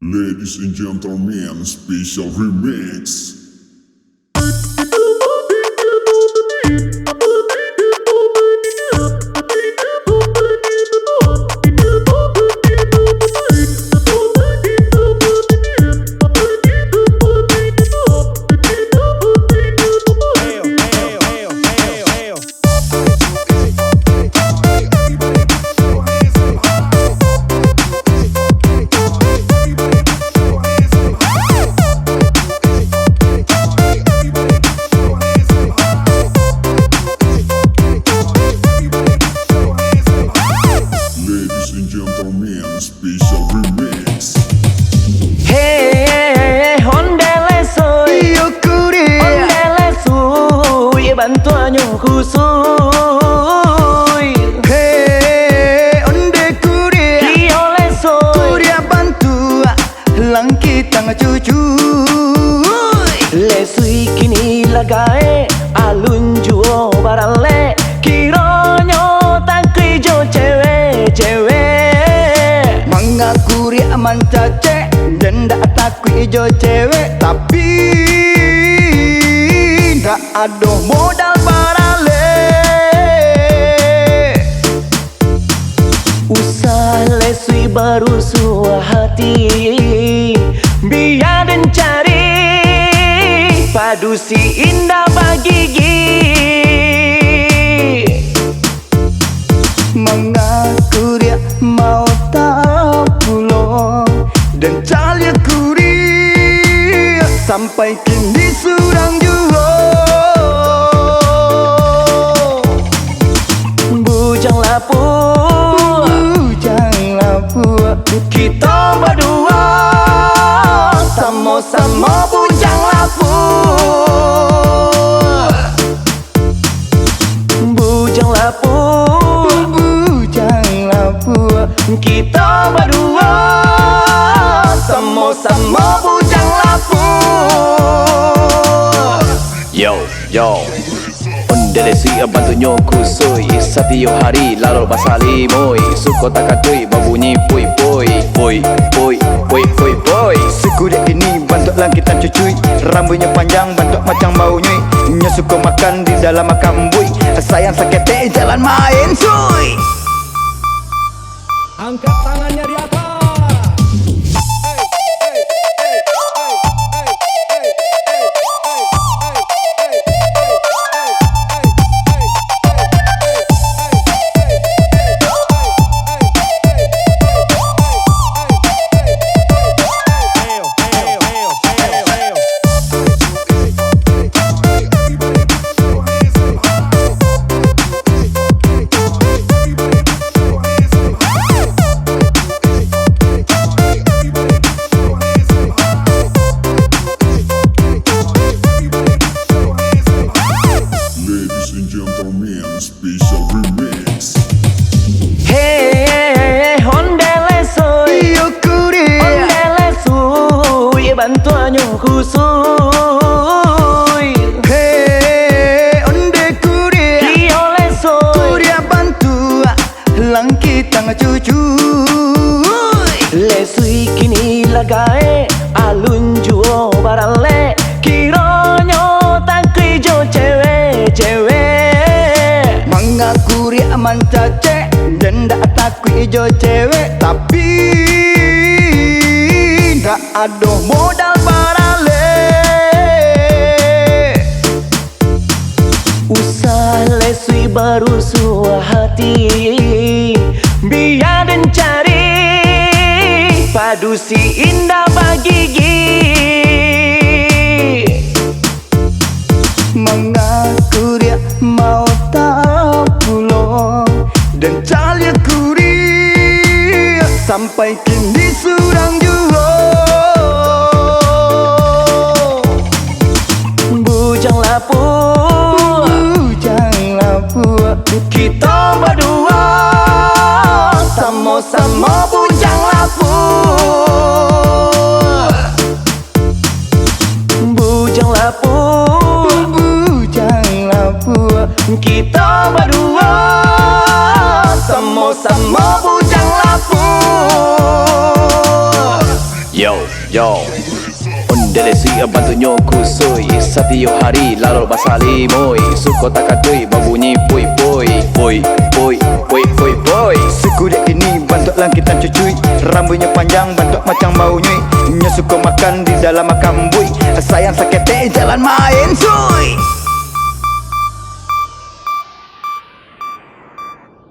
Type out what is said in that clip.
Ladies and gentlemen, special remix. Special remix. Hey, ondele soy yukuri, ondele soy bantuanyo kusui. Hey, onde kuri, Kiole soy kuri bantu langki tang cucu. Le sui kini lagae alunjuo barale kironyo takrijo cewe. Mengaku ria mancace dan tak takut ijo cewek, tapi tak ada modal barale. Usah lesui baru suah hati, biar dan cari padu si indah bagigi. Mengaku ria mau tak pulang dan cari kuri sampai kini surang juga. Bujang lapu, kita berdua sama-sama bujang lapu. Bujang lapu, kita berdua sama-sama bujang lapu. Yo ondele sui bantunya kusui. Setiap hari lalu pasali moi suko takatui berbunyi pui. Sekudet ini bentuk langkitan cucuy, rambutnya panjang bentuk macam bau nyui. Nya suka makan di dalam makam bui, sayang sakete jalan main suy. Angkat tangannya di atas. Special remix. Hey, ondele soy yukuri, ondele soy bantuanyo kusui. hey, onde kuri, Kiole soy kuri bantu langki tang cucu. le sui kini lagae alunjuo barale kironyo takrijo cewe. Mengaku ria mancace dan tak takut ijo cewek, tapi tak ada modal barale. Usah lesui baru suah hati, biar dan cari padu si indah bagigi. Mengaku ria mau tak pulang dan cari kuri sampai kini surang juga. Bujang lapu, kita berdua sama-sama bujang lapu. Bujang lapu, kita berdua sama-sama bujang lapu. Yo Ondelesi bantunya kusui Setiap hari lalu basali moi Suko takatui berbunyi pui pui Pui pui pui pui pui Suku dia ini bentuk langkitan cucuy, rambutnya panjang bentuk macam bau nyui. Nya suka makan di dalam makam bui, sayang sakit jalan main cuy.